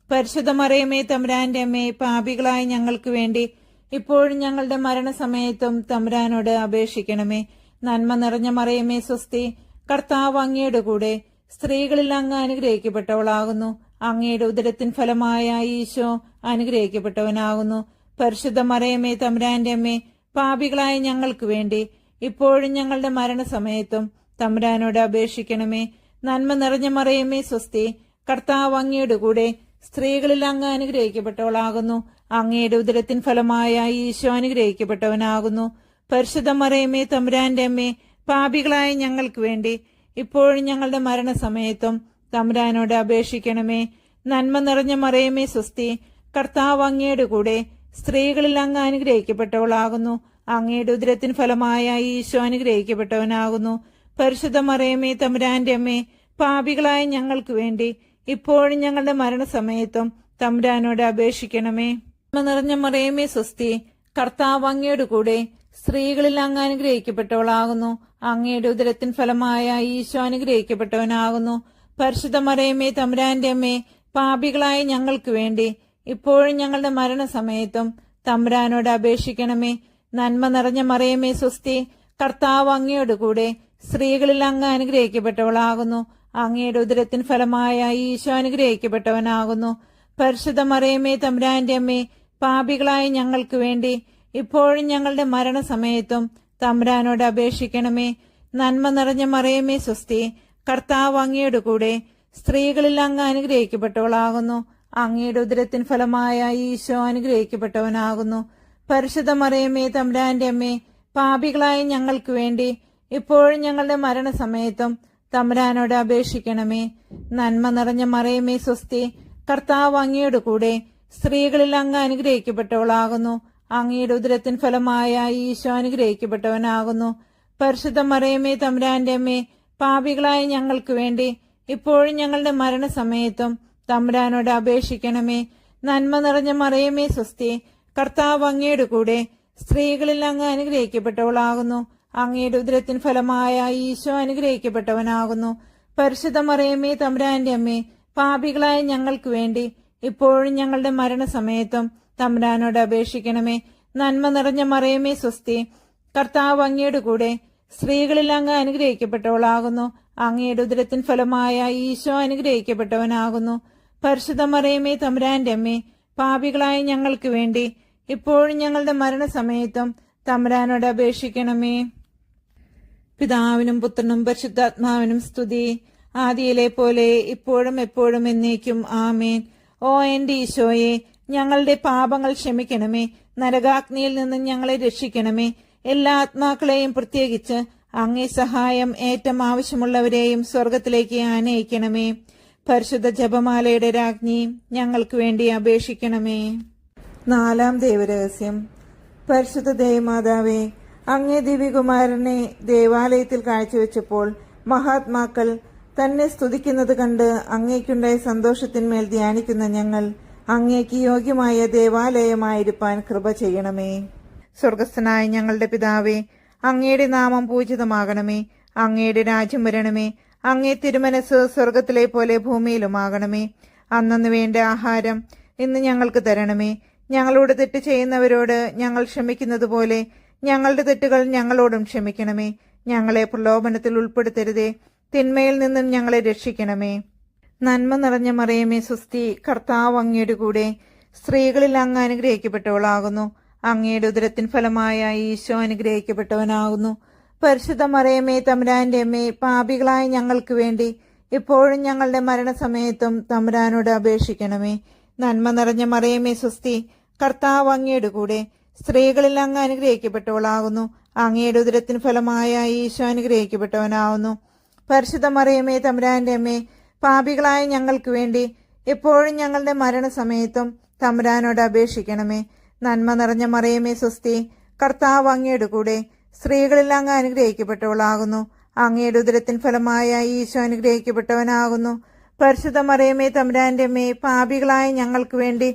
പരിശുദ്ധ മറിയമേ തമ്പുരാന്റെ അമ്മേ, പാപികളായ ഞങ്ങൾക്ക് വേണ്ടി ഇപ്പോഴും ഞങ്ങളുടെ മരണസമയത്തും തമ്പുരാനോട് അപേക്ഷിക്കണമേ. നന്മ നിറഞ്ഞ മറിയമേ സ്വസ്തി, കർത്താവ് അങ്ങയുടെ കൂടെ സ്ത്രീകളിൽ അങ്ങ് അനുഗ്രഹിക്കപ്പെട്ടവളാകുന്നു. അങ്ങയുടെ ഉദരത്തിൻ ഫലമായ ഈശോ അനുഗ്രഹിക്കപ്പെട്ടവനാകുന്നു. പരിശുദ്ധ മറിയമേ തമ്പുരാന്റെ അമ്മേ, പാപികളായ ഞങ്ങൾക്ക് വേണ്ടി ഇപ്പോഴും ഞങ്ങളുടെ മരണസമയത്തും തമ്പുരാനോട് അപേക്ഷിക്കണമേ. നന്മ നിറഞ്ഞ മറിയമേ സ്വസ്തി, കർത്താവ് അങ്ങയുടെ കൂടെ സ്ത്രീകളിൽ അങ്ങ് അനുഗ്രഹിക്കപ്പെട്ടവളാകുന്നു. അങ്ങയുടെ ഉദരത്തിൻ ഫലമായ ഈശോ അനുഗ്രഹിക്കപ്പെട്ടവനാകുന്നു. പരിശുദ്ധ മറിയമേ തമ്പുരാന്റെ അമ്മേ, പാപികളായ ഞങ്ങൾക്ക് വേണ്ടി ഇപ്പോഴും ഞങ്ങളുടെ മരണസമയത്തും തമ്പുരാനോട് അപേക്ഷിക്കണമേ. നന്മ നിറഞ്ഞ മറിയമേ സ്വസ്തി, കർത്താവ് അങ്ങയുടെ കൂടെ സ്ത്രീകളിൽ അങ്ങ് അനുഗ്രഹിക്കപ്പെട്ടവളാകുന്നു. അങ്ങയുടെ ഉദരത്തിൻ ഫലമായ ഈശോ അനുഗ്രഹിക്കപ്പെട്ടവനാകുന്നു. പരിശുദ്ധ മറിയമേ തമ്പുരാന്റെ അമ്മേ, പാപികളായ ഞങ്ങൾക്ക് വേണ്ടി ഇപ്പോഴും ഞങ്ങളുടെ മരണസമയത്തും തമ്പുരാനോട് അപേക്ഷിക്കണമേ. നന്മ നിറഞ്ഞ മറിയമേ സ്വസ്തി, കർത്താവ് അങ്ങയുടെ കൂടെ സ്ത്രീകളിൽ അങ്ങ് അനുഗ്രഹിക്കപ്പെട്ടവളാകുന്നു. അങ്ങയുടെ ഉദരത്തിൻ ഫലമായ ഈശോ അനുഗ്രഹിക്കപ്പെട്ടവനാകുന്നു. പരിശുദ്ധ മറിയമേ തമ്പുരാന്റെ അമ്മേ, പാപികളായ ഞങ്ങൾക്ക് വേണ്ടി ഇപ്പോഴും ഞങ്ങളുടെ മരണസമയത്തും തമ്പുരാനോട് അപേക്ഷിക്കണമേ. നന്മ നിറഞ്ഞ മറിയമേ സ്വസ്തി, കർത്താവ് അങ്ങയുടെ കൂടെ സ്ത്രീകളിൽ അങ്ങ് അനുഗ്രഹിക്കപ്പെട്ടവളാകുന്നു. അങ്ങയുടെ ഉദരത്തിൻ ഫലമായ ഈശോ അനുഗ്രഹിക്കപ്പെട്ടവനാകുന്നു. പരിശുദ്ധ മറിയമേ തമ്പുരാന്റെ അമ്മേ, പാപികളായ ഞങ്ങൾക്ക് വേണ്ടി ഇപ്പോഴും ഞങ്ങളുടെ മരണസമയത്തും തമ്പുരാനോട് അപേക്ഷിക്കണമേ. നന്മ നിറഞ്ഞ മറിയമേ സ്വസ്തി, കർത്താവ് അങ്ങയുടെ കൂടെ സ്ത്രീകളിൽ അങ്ങ് അനുഗ്രഹിക്കപ്പെട്ടവളാകുന്നു. അങ്ങയുടെ ഉദരത്തിൻ ഫലമായ ഈശോ അനുഗ്രഹിക്കപ്പെട്ടവനാകുന്നു. പരിശുദ്ധ മറിയമേ തമ്പുരാന്റെ അമ്മേ, പാപികളായ ഞങ്ങൾക്ക് വേണ്ടി ഇപ്പോഴും ഞങ്ങളുടെ മരണസമയത്തും തമ്പുരാനോട് അപേക്ഷിക്കണമേ. നന്മ നിറഞ്ഞ മറിയമേ സ്വസ്തി, കർത്താവ് അങ്ങയുടെ കൂടെ സ്ത്രീകളിൽ അങ്ങ് അനുഗ്രഹിക്കപ്പെട്ടവളാകുന്നു. അങ്ങയുടെ ഉദരത്തിൻ ഫലമായ ഈശോ അനുഗ്രഹിക്കപ്പെട്ടവനാകുന്നു. പരിശുദ്ധ മറിയമേ തമ്പുരാന്റെ അമ്മേ, പാപികളായ ഞങ്ങൾക്ക് വേണ്ടി ഇപ്പോഴും ഞങ്ങളുടെ മരണസമയത്തും തമ്പുരാനോട് അപേക്ഷിക്കണമേ. നന്മ നിറഞ്ഞ മറിയമേ സ്വസ്തി, കർത്താവ് അങ്ങയുടെ കൂടെ സ്ത്രീകളിൽ അങ്ങ് അനുഗ്രഹിക്കപ്പെട്ടവളാകുന്നു. അങ്ങയുടെ ഉദരത്തിൻ ഫലമായ ഈശോ അനുഗ്രഹിക്കപ്പെട്ടവനാകുന്നു. പരിശുദ്ധ മറിയമേ തമ്പുരാന്റെ അമ്മേ, പാപികളായ ഞങ്ങൾക്ക് വേണ്ടി ഇപ്പോഴും ഞങ്ങളുടെ മരണസമയത്തും തമ്പുരാനോട് അപേക്ഷിക്കണമേ. നന്മ നിറഞ്ഞ മറിയമേ സ്വസ്തി, കർത്താവ് അങ്ങയുടെ കൂടെ സ്ത്രീകളിൽ അങ്ങ് അനുഗ്രഹിക്കപ്പെട്ടവളാകുന്നു. അങ്ങയുടെ ഉദരത്തിൻ ഫലമായ ഈശോ അനുഗ്രഹിക്കപ്പെട്ടവനാകുന്നു. പരിശുദ്ധ മറിയമേ തമ്പുരാന്റെ അമ്മേ, പാപികളായ ഞങ്ങൾക്ക് വേണ്ടി ഇപ്പോഴും ഞങ്ങളുടെ മരണസമയത്തും തമ്പുരാനോട് അപേക്ഷിക്കണമേ. പിതാവിനും പുത്രനും പരിശുദ്ധാത്മാവിനും സ്തുതി, ആദിയിലെ പോലെ ഇപ്പോഴും എപ്പോഴും എന്നേക്കും ആമേൻ. ഓ എന്റെ ഈശോയെ, ഞങ്ങളുടെ പാപങ്ങൾ ക്ഷമിക്കണമേ. നരകാഗ്നിയിൽ നിന്നും ഞങ്ങളെ രക്ഷിക്കണമേ. എല്ലാ ആത്മാക്കളെയും, പ്രത്യേകിച്ച് അങ്ങേ സഹായം ഏറ്റവും ആവശ്യമുള്ളവരെയും സ്വർഗത്തിലേക്ക് ആനയിക്കണമേ. പരിശുദ്ധ ജപമാലയുടെ രാജ്ഞി, ഞങ്ങൾക്ക് വേണ്ടി അപേക്ഷിക്കണമേ. നാലാം ദൈവരഹസ്യം. പരിശുദ്ധ ദേവമാതാവേ, അങ്ങേ ദിവ്യകുമാരനെ ദേവാലയത്തിൽ കാഴ്ചവെച്ചപ്പോൾ മഹാത്മാക്കൾ തന്നെ സ്തുതിക്കുന്നത് കണ്ട് അങ്ങേക്കുണ്ടായ സന്തോഷത്തിന്മേൽ ധ്യാനിക്കുന്ന ഞങ്ങൾ അങ്ങേക്ക് യോഗ്യമായ ദേവാലയമായിരിക്കാൻ കൃപ ചെയ്യണമേ. സ്വർഗസ്ഥനായ ഞങ്ങളുടെ പിതാവേ, അങ്ങയുടെ നാമം പൂജിതമാകണമേ. അങ്ങയുടെ രാജ്യം വരണമേ. അങ്ങേ തിരുമനസ് സ്വർഗത്തിലെ പോലെ ഭൂമിയിലുമാകണമേ. അന്നന്ന് വേണ്ട ആഹാരം ഇന്ന് ഞങ്ങൾക്ക് തരണമേ. ഞങ്ങളോട് തെറ്റ് ചെയ്യുന്നവരോട് ഞങ്ങൾ ക്ഷമിക്കുന്നത് പോലെ ഞങ്ങളുടെ തെറ്റുകൾ ഞങ്ങളോടും ക്ഷമിക്കണമേ. ഞങ്ങളെ പ്രലോഭനത്തിൽ ഉൾപ്പെടുത്തരുതേ, തിന്മയിൽ നിന്നും ഞങ്ങളെ രക്ഷിക്കണമേ. നന്മ നിറഞ്ഞ മറിയമേ സ്വസ്തി, കർത്താവ് അങ്ങയുടെ കൂടെ സ്ത്രീകളിൽ അങ്ങ് അനുഗ്രഹിക്കപ്പെട്ടവളാകുന്നു. അങ്ങയുടെ ഉദരത്തിൻ ഫലമായ ഈശോ അനുഗ്രഹിക്കപ്പെട്ടവനാകുന്നു. പരിശുദ്ധ മറിയമേ തമ്പുരാന്റെ അമ്മേ, പാപികളായ ഞങ്ങൾക്ക് വേണ്ടി ഇപ്പോഴും ഞങ്ങളുടെ മരണസമയത്തും തമ്പുരാനോട് അപേക്ഷിക്കണമേ. നന്മ നിറഞ്ഞ മറിയമേ സ്വസ്തി, കർത്താവ് അങ്ങയുടെ കൂടെ സ്ത്രീകളിൽ അങ്ങ് അനുഗ്രഹിക്കപ്പെട്ടവളാകുന്നു. അങ്ങയുടെ ഉദരത്തിൻ ഫലമായ ഈശോ അനുഗ്രഹിക്കപ്പെട്ടവനാകുന്നു. പരിശുദ്ധ മറിയമേ തമ്പുരാന്റെ അമ്മേ, പാപികളായ ഞങ്ങൾക്ക് വേണ്ടി എപ്പോഴും ഞങ്ങളുടെ മരണസമയത്തും തമ്പുരാനോട് അപേക്ഷിക്കണമേ. നന്മ നിറഞ്ഞ മറിയമേ സ്വസ്തി, കർത്താവ് അങ്ങയുടെ കൂടെ സ്ത്രീകളിൽ അങ്ങ് അനുഗ്രഹിക്കപ്പെട്ടവളാകുന്നു. അങ്ങയുടെ ഉദരത്തിൻ ഫലമായ ഈശോ അനുഗ്രഹിക്കപ്പെട്ടവനാകുന്നു. പരിശുദ്ധ മറിയമേ തമ്പുരാന്റെ അമ്മേ, പാപികളായ ഞങ്ങൾക്ക് വേണ്ടി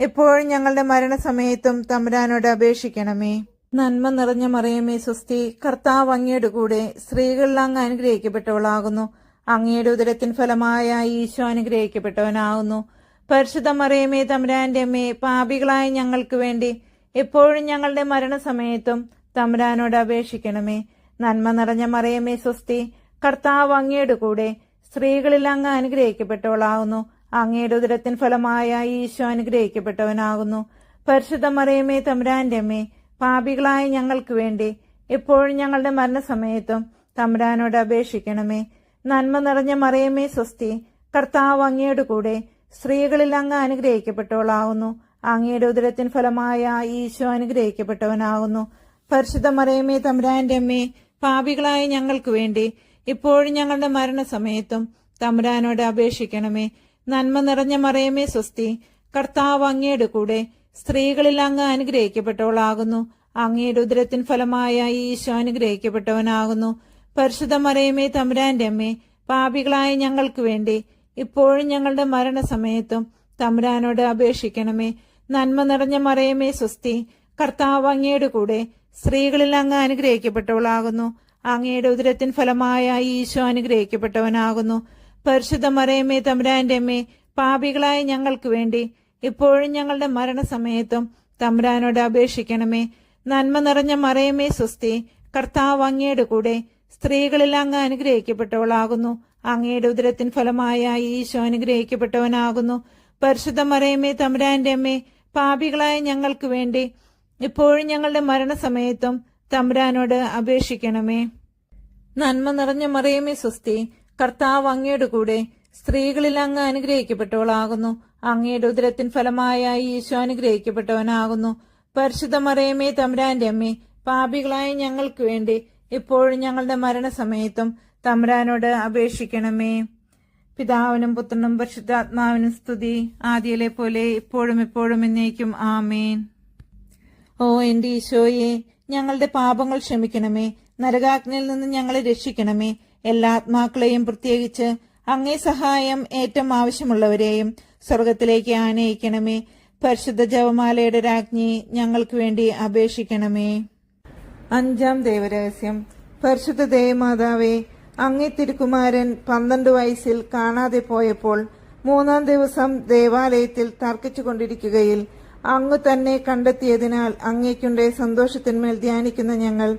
എപ്പോഴും ഞങ്ങളുടെ മരണസമയത്തും തമ്പുരാനോട് അപേക്ഷിക്കണമേ. നന്മ നിറഞ്ഞ മറിയമേ സ്വസ്തി, കർത്താവ് അങ്ങയുടെ കൂടെ സ്ത്രീകളിൽ അങ്ങ് അനുഗ്രഹിക്കപ്പെട്ടവളാകുന്നു. അങ്ങയുടെ ഉദരത്തിൻ ഫലമായ ഈശോ അനുഗ്രഹിക്കപ്പെട്ടവനാകുന്നു. പരിശുദ്ധ മറിയമേ തമ്പുരാന്റെ അമ്മേ, പാപികളായ ഞങ്ങൾക്ക് വേണ്ടി എപ്പോഴും ഞങ്ങളുടെ മരണസമയത്തും തമ്പുരാനോട് അപേക്ഷിക്കണമേ. നന്മ നിറഞ്ഞ മറിയമേ സ്വസ്തി, കർത്താവ് അങ്ങയുടെ കൂടെ സ്ത്രീകളിൽ അങ്ങ് അനുഗ്രഹിക്കപ്പെട്ടവളാകുന്നു. അങ്ങയുടെ ഉദരത്തിൻ ഫലമായ ഈശോ അനുഗ്രഹിക്കപ്പെട്ടവനാകുന്നു. പരിശുദ്ധ മറിയമേ തമ്പുരാന്റെ അമ്മേ, പാപികളായ ഞങ്ങൾക്ക് വേണ്ടി എപ്പോഴും ഞങ്ങളുടെ മരണസമയത്തും തമ്പുരാനോട് അപേക്ഷിക്കണമേ. നന്മ നിറഞ്ഞ മറിയമേ സ്വസ്തി, കർത്താവ് അങ്ങയുടെ കൂടെ സ്ത്രീകളിൽ അങ്ങ് അനുഗ്രഹിക്കപ്പെട്ടവളാകുന്നു. അങ്ങയുടെ ഉദരത്തിൻ ഫലമായ ഈശോ അനുഗ്രഹിക്കപ്പെട്ടവനാകുന്നു. പരിശുദ്ധ മറിയമേ തമ്പുരാന്റെ അമ്മേ, പാപികളായ ഞങ്ങൾക്ക് വേണ്ടി ഇപ്പോഴും ഞങ്ങളുടെ മരണസമയത്തും തമ്പുരാനോട് അപേക്ഷിക്കണമേ. നന്മ നിറഞ്ഞ മറിയമേ സ്വസ്തി, കർത്താവ് അങ്ങയുടെ കൂടെ സ്ത്രീകളിൽ അങ്ങ് അനുഗ്രഹിക്കപ്പെട്ടവളാകുന്നു. അങ്ങയുടെ ഉദരത്തിൻ ഫലമായ ഈശോ അനുഗ്രഹിക്കപ്പെട്ടവനാകുന്നു. പരിശുദ്ധ മറിയമേ തമ്പുരാന്റെ അമ്മേ, പാപികളായ ഞങ്ങൾക്ക് വേണ്ടി ഇപ്പോഴും ഞങ്ങളുടെ മരണസമയത്തും തമ്പുരാനോട് അപേക്ഷിക്കണമേ. നന്മ നിറഞ്ഞ മറിയമേ സ്വസ്തി, കർത്താവ് അങ്ങയുടെ കൂടെ സ്ത്രീകളിൽ അങ്ങ് അനുഗ്രഹിക്കപ്പെട്ടവളാകുന്നു. അങ്ങയുടെ ഉദരത്തിൻ ഫലമായ ഈശോ അനുഗ്രഹിക്കപ്പെട്ടവനാകുന്നു. പരിശുദ്ധ മറിയമേ തമ്പുരാന്റെ അമ്മേ, പാപികളായ ഞങ്ങൾക്ക് വേണ്ടി ഇപ്പോഴും ഞങ്ങളുടെ മരണസമയത്തും തമ്പുരാനോട് അപേക്ഷിക്കണമേ. നന്മ നിറഞ്ഞ മറിയമേ സ്വസ്തി, കർത്താവ് അങ്ങയുടെ കൂടെ സ്ത്രീകളിൽ അങ്ങ് അനുഗ്രഹിക്കപ്പെട്ടവളാകുന്നു. അങ്ങയുടെ ഉദരത്തിൻ ഫലമായ ഈശോ അനുഗ്രഹിക്കപ്പെട്ടവനാകുന്നു. പരിശുദ്ധ മറിയമേ തമ്പുരാന്റെ അമ്മേ, പാപികളായ ഞങ്ങൾക്ക് വേണ്ടി ഇപ്പോഴും ഞങ്ങളുടെ മരണസമയത്തും തമ്പുരാനോട് അപേക്ഷിക്കണമേ. നന്മ നിറഞ്ഞ മറിയമേ സ്വസ്തി, കർത്താവ് അങ്ങയുടെ കൂടെ സ്ത്രീകളിൽ അങ്ങ് അനുഗ്രഹിക്കപ്പെട്ടവളാകുന്നു. അങ്ങയുടെ ഉദരത്തിൻ ഫലമായ ഈശോ അനുഗ്രഹിക്കപ്പെട്ടവനാകുന്നു. പരിശുദ്ധ മറിയമേ തമ്പുരാന്റെ അമ്മേ, പാപികളായ ഞങ്ങൾക്ക് വേണ്ടി ഇപ്പോഴും ഞങ്ങളുടെ മരണസമയത്തും തമ്പുരാനോട് അപേക്ഷിക്കണമേ. പിതാവിനും പുത്രനും പരിശുദ്ധാത്മാവിനും സ്തുതി, ആദിയിലെ പോലെ ഇപ്പോഴും എപ്പോഴും എന്നേക്കും ആമേൻ. ഓ എന്റെ ഈശോയെ, ഞങ്ങളുടെ പാപങ്ങൾ ക്ഷമിക്കണമേ. നരകാഗ്നിയിൽ നിന്ന് ഞങ്ങളെ രക്ഷിക്കണമേ. എല്ലാ ആത്മാക്കളെയും, പ്രത്യേകിച്ച് അങ്ങേ സഹായം ഏറ്റവും ആവശ്യമുള്ളവരെയും സ്വർഗത്തിലേക്ക് ആനയിക്കണമേ. പരിശുദ്ധ ജപമാലയുടെ രാജ്ഞി ഞങ്ങൾക്ക് വേണ്ടി അപേക്ഷിക്കണമേ. അഞ്ചാം ദൈവരഹസ്യം. പരിശുദ്ധ ദേവമാതാവേ, അങ്ങേ തിരുക്കുമാരൻ 12 വയസ്സിൽ കാണാതെ പോയപ്പോൾ 3-ാം ദിവസം ദേവാലയത്തിൽ തർക്കിച്ചുകൊണ്ടിരിക്കുകയിൽ അങ്ങ് തന്നെ കണ്ടെത്തിയതിനാൽ അങ്ങേക്കുണ്ടേ സന്തോഷത്തിന്മേൽ ധ്യാനിക്കുന്ന ഞങ്ങൾ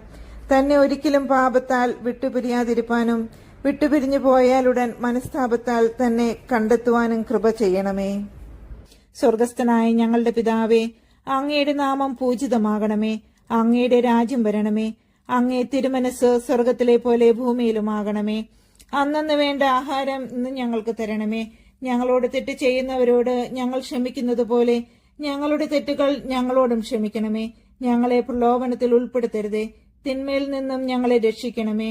തന്നെ ഒരിക്കലും പാപത്താൽ വിട്ടുപിരിയാതിരിപ്പാനും വിട്ടുപിരിഞ്ഞു പോയാലുടൻ മനസ്താപത്താൽ തന്നെ കണ്ടെത്തുവാനും കൃപ ചെയ്യണമേ. സ്വർഗസ്ഥനായ ഞങ്ങളുടെ പിതാവേ, അങ്ങയുടെ നാമം പൂജിതമാകണമേ. അങ്ങയുടെ രാജ്യം വരണമേ. അങ്ങേ തിരുമനസ് സ്വർഗത്തിലെ പോലെ ഭൂമിയിലുമാകണമേ. അന്നന്ന് വേണ്ട ആഹാരം ഇന്ന് ഞങ്ങൾക്ക് തരണമേ. ഞങ്ങളോട് തെറ്റ് ചെയ്യുന്നവരോട് ഞങ്ങൾ ക്ഷമിക്കുന്നത് പോലെ ഞങ്ങളുടെ തെറ്റുകൾ ഞങ്ങളോടും ക്ഷമിക്കണമേ. ഞങ്ങളെ പ്രലോഭനത്തിൽ ഉൾപ്പെടുത്തരുതേ. തിന്മയിൽ നിന്നും ഞങ്ങളെ രക്ഷിക്കണമേ.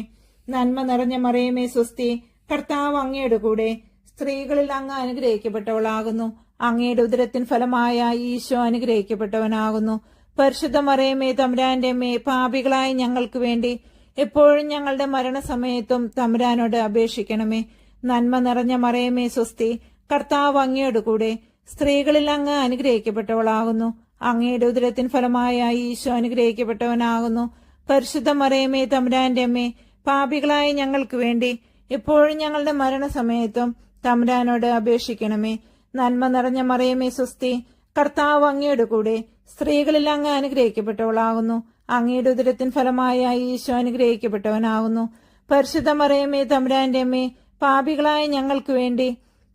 നന്മ നിറഞ്ഞ മറിയമേ സ്വസ്തി, കർത്താവ് അങ്ങയുടെ കൂടെ സ്ത്രീകളിൽ അങ്ങ് അനുഗ്രഹിക്കപ്പെട്ടവളാകുന്നു. അങ്ങയുടെ ഉദരത്തിൻ ഫലമായ ഈശോ അനുഗ്രഹിക്കപ്പെട്ടവനാകുന്നു. പരിശുദ്ധ മറിയമേ തമ്പുരാന്റെ അമ്മേ, പാപികളായ ഞങ്ങൾക്ക് വേണ്ടി എപ്പോഴും ഞങ്ങളുടെ മരണസമയത്തും തമ്പുരാനോട് അപേക്ഷിക്കണമേ. നന്മ നിറഞ്ഞ മറിയമേ സ്വസ്തി, കർത്താവ് അങ്ങയുടെ കൂടെ സ്ത്രീകളിൽ അങ്ങ് അനുഗ്രഹിക്കപ്പെട്ടവളാകുന്നു. അങ്ങയുടെ ഉദരത്തിൻ ഫലമായ ഈശോ അനുഗ്രഹിക്കപ്പെട്ടവനാകുന്നു. പരിശുദ്ധ മറിയമേ തമ്പുരാന്റെ അമ്മേ, പാപികളായ ഞങ്ങൾക്ക് വേണ്ടി എപ്പോഴും ഞങ്ങളുടെ മരണസമയത്തും തമ്പുരാനോട് അപേക്ഷിക്കണമേ. നന്മ നിറഞ്ഞ മറിയമേ സ്വസ്തി, കർത്താവ് അങ്ങയുടെ കൂടെ സ്ത്രീകളിൽ അങ്ങ് അനുഗ്രഹിക്കപ്പെട്ടവളാകുന്നു. അങ്ങയുടെ ഉദരത്തിൻ ഫലമായ ഈശോ അനുഗ്രഹിക്കപ്പെട്ടവനാകുന്നു. പരിശുദ്ധ മറിയമേ തമ്പുരാന്റെ അമ്മേ, പാപികളായ ഞങ്ങൾക്ക് വേണ്ടി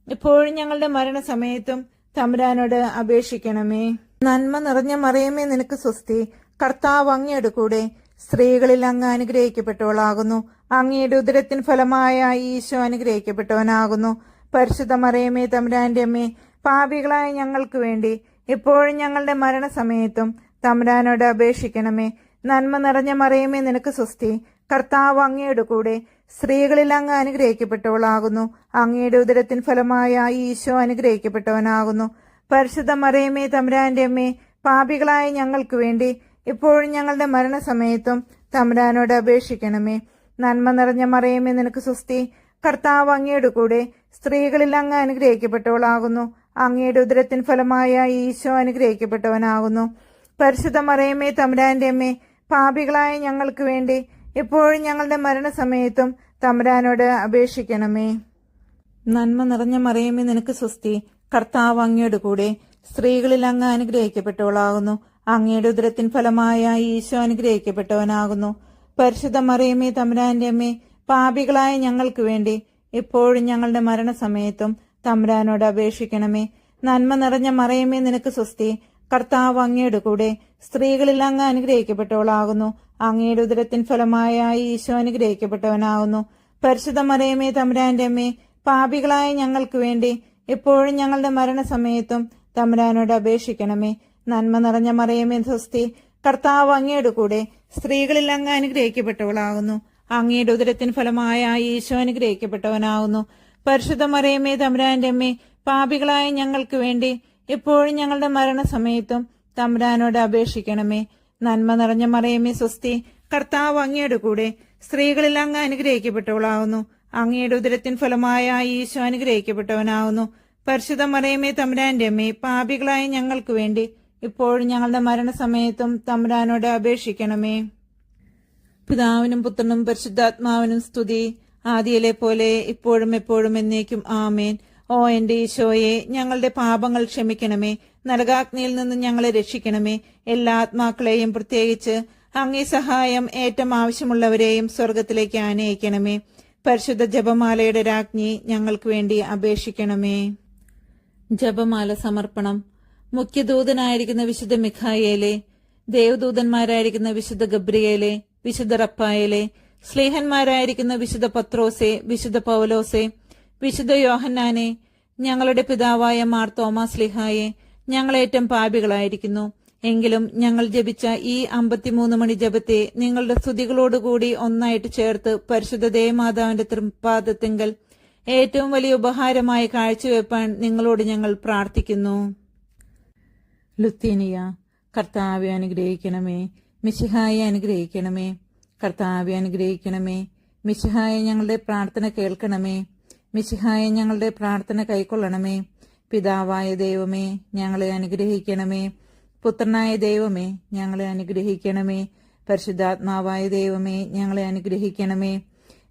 എപ്പോഴും ഞങ്ങളുടെ മരണസമയത്തും തമ്പുരാനോട് അപേക്ഷിക്കണമേ. നന്മ നിറഞ്ഞ മറിയമേ നിനക്ക് സ്വസ്തി, കർത്താവ് അങ്ങയുടെ കൂടെ സ്ത്രീകളിൽ അങ്ങ് അനുഗ്രഹിക്കപ്പെട്ടവളാകുന്നു. അങ്ങയുടെ ഉദരത്തിൻ ഫലമായ ഈശോ അനുഗ്രഹിക്കപ്പെട്ടവനാകുന്നു. പരിശുദ്ധ മറിയമേ തമ്പുരാന്റെ അമ്മേ, പാപികളായ ഞങ്ങൾക്ക് വേണ്ടി എപ്പോഴും ഞങ്ങളുടെ മരണസമയത്തും തമ്പുരാനോട് അപേക്ഷിക്കണമേ. നന്മ നിറഞ്ഞ മറിയമേ നിനക്ക് സ്വസ്തി, കർത്താവ് അങ്ങയുടെ കൂടെ സ്ത്രീകളിൽ അങ്ങ് അനുഗ്രഹിക്കപ്പെട്ടവളാകുന്നു. അങ്ങയുടെ ഉദരത്തിൻ ഫലമായ ഈശോ അനുഗ്രഹിക്കപ്പെട്ടവനാകുന്നു. പരിശുദ്ധ മറിയമേ തമ്പുരാന്റെ അമ്മേ, പാപികളായ ഞങ്ങൾക്ക് വേണ്ടി എപ്പോഴും ഞങ്ങളുടെ മരണസമയത്തും തമ്പുരാനോട് അപേക്ഷിക്കണമേ. നന്മ നിറഞ്ഞ മറിയമേ നിനക്ക് സ്വസ്തി, കർത്താവ് അങ്ങയുടെ കൂടെ സ്ത്രീകളിൽ അങ്ങ് അനുഗ്രഹിക്കപ്പെട്ടവളാകുന്നു. അങ്ങയുടെ ഉദരത്തിൻ ഫലമായ ഈശോ അനുഗ്രഹിക്കപ്പെട്ടവനാകുന്നു. പരിശുദ്ധ മറിയമേ തമ്പുരാന്റെ അമ്മേ, പാപികളായ ഞങ്ങൾക്ക് വേണ്ടി എപ്പോഴും ഞങ്ങളുടെ മരണസമയത്തും തമ്പുരാനോട് അപേക്ഷിക്കണമേ. നന്മ നിറഞ്ഞ മറിയമേ നിനക്ക് സ്വസ്തി, കർത്താവ് അങ്ങയുടെ കൂടെ സ്ത്രീകളിൽ അങ്ങ് അനുഗ്രഹിക്കപ്പെട്ടവളാകുന്നു. അങ്ങയുടെ ഉദരത്തിൻ ഫലമായ ഈശോ അനുഗ്രഹിക്കപ്പെട്ടവനാകുന്നു. പരിശുദ്ധ മറിയമേ തമ്പുരാന്റെ അമ്മേ, പാപികളായ ഞങ്ങൾക്ക് വേണ്ടി എപ്പോഴും ഞങ്ങളുടെ മരണസമയത്തും തമ്പുരാനോട് അപേക്ഷിക്കണമേ. നന്മ നിറഞ്ഞ മറിയമേ നിനക്ക് സ്വസ്തി, കർത്താവ് അങ്ങയുടെ കൂടെ സ്ത്രീകളിൽ അങ്ങ് അനുഗ്രഹിക്കപ്പെട്ടവളാകുന്നു. അങ്ങയുടെ ഉദരത്തിൻ ഫലമായ ഈശോ അനുഗ്രഹിക്കപ്പെട്ടവനാകുന്നു. പരിശുദ്ധ മറിയമേ തമ്പുരാന്റെ അമ്മേ, പാപികളായ ഞങ്ങൾക്ക് വേണ്ടി എപ്പോഴും ഞങ്ങളുടെ മരണസമയത്തും തമ്പുരാനോട് അപേക്ഷിക്കണമേ. നന്മ നിറഞ്ഞ മറിയമേ സ്വസ്തി, കർത്താവ് അങ്ങയുടെ കൂടെ സ്ത്രീകളിൽ അങ്ങ് അനുഗ്രഹിക്കപ്പെട്ടവളാകുന്നു. അങ്ങയുടെ ഉദരത്തിൻ ഫലമായ ഈശോ അനുഗ്രഹിക്കപ്പെട്ടവനാകുന്നു. പരിശുദ്ധ മറിയമേ തമ്പുരാന്റെ അമ്മേ, പാപികളായ ഞങ്ങൾക്ക് വേണ്ടി എപ്പോഴും ഞങ്ങളുടെ മരണസമയത്തും തമ്പുരാനോട് അപേക്ഷിക്കണമേ. നന്മ നിറഞ്ഞ മറിയമേ സ്വസ്തി, കർത്താവ് അങ്ങയുടെ കൂടെ സ്ത്രീകളിൽ അങ്ങ് അനുഗ്രഹിക്കപ്പെട്ടവളാകുന്നു. അങ്ങയുടെ ഉദരത്തിൻ ഫലമായ ഈശോ അനുഗ്രഹിക്കപ്പെട്ടവനാകുന്നു. പരിശുദ്ധ മറിയമേ തമ്പുരാന്റെ അമ്മേ, പാപികളായ ഞങ്ങൾക്ക് വേണ്ടി ഇപ്പോഴും ഞങ്ങളുടെ മരണസമയത്തും തമ്പുരാനോട് അപേക്ഷിക്കണമേ. പിതാവിനും പുത്രനും പരിശുദ്ധാത്മാവിനും സ്തുതി, ആദിയിലെ പോലെ ഇപ്പോഴും എപ്പോഴും എന്നേക്കും ആമേൻ. ഓ എന്റെ ഈശോയെ, ഞങ്ങളുടെ പാപങ്ങൾ ക്ഷമിക്കണമേ. നരകാഗ്നിയിൽ നിന്ന് ഞങ്ങളെ രക്ഷിക്കണമേ. എല്ലാ ആത്മാക്കളെയും, പ്രത്യേകിച്ച് അങ്ങേ സഹായം ഏറ്റവും ആവശ്യമുള്ളവരെയും സ്വർഗത്തിലേക്ക് ആനയിക്കണമേ. പരിശുദ്ധ ജപമാലയുടെ രാജ്ഞി ഞങ്ങൾക്ക് വേണ്ടി അപേക്ഷിക്കണമേ. ജപമാല സമർപ്പണം. മുഖ്യദൂതനായിരിക്കുന്ന വിശുദ്ധ മിഖായേലെ, ദേവദൂതന്മാരായിരിക്കുന്ന വിശുദ്ധ ഗബ്രിയേലെ, വിശുദ്ധ റപ്പായേലെ, സ്ലേഹന്മാരായിരിക്കുന്ന വിശുദ്ധ പത്രോസെ, വിശുദ്ധ പൗലോസെ, വിശുദ്ധ യോഹന്നാനെ, ഞങ്ങളുടെ പിതാവായ മാർ തോമാസ് സ്ലീഹായെ, ഞങ്ങളേറ്റം പാപികളായിരിക്കുന്നു. എങ്കിലും ഞങ്ങൾ ജപിച്ച ഈ 53 മണി ജപത്തെ നിങ്ങളുടെ സ്തുതികളോടുകൂടി ഒന്നായിട്ട് ചേർത്ത് പരിശുദ്ധ ദേവമാതാവിന്റെ തൃപ്പാദത്തിങ്കൽ ഏറ്റവും വലിയ ഉപഹാരമായി കാഴ്ചവെപ്പാൻ നിങ്ങളോട് ഞങ്ങൾ പ്രാർത്ഥിക്കുന്നു. ലുത്തീനിയ. കർത്താവെ അനുഗ്രഹിക്കണമേ. മിശിഹായെ അനുഗ്രഹിക്കണമേ. കർത്താവെ അനുഗ്രഹിക്കണമേ. മിശിഹായെ ഞങ്ങളുടെ പ്രാർത്ഥന കേൾക്കണമേ. മിശിഹായെ ഞങ്ങളുടെ പ്രാർത്ഥന കൈക്കൊള്ളണമേ. പിതാവായ ദൈവമേ, ഞങ്ങളെ അനുഗ്രഹിക്കണമേ. പുത്രനായ ദൈവമേ, ഞങ്ങളെ അനുഗ്രഹിക്കണമേ. പരിശുദ്ധാത്മാവായ ദൈവമേ, ഞങ്ങളെ അനുഗ്രഹിക്കണമേ.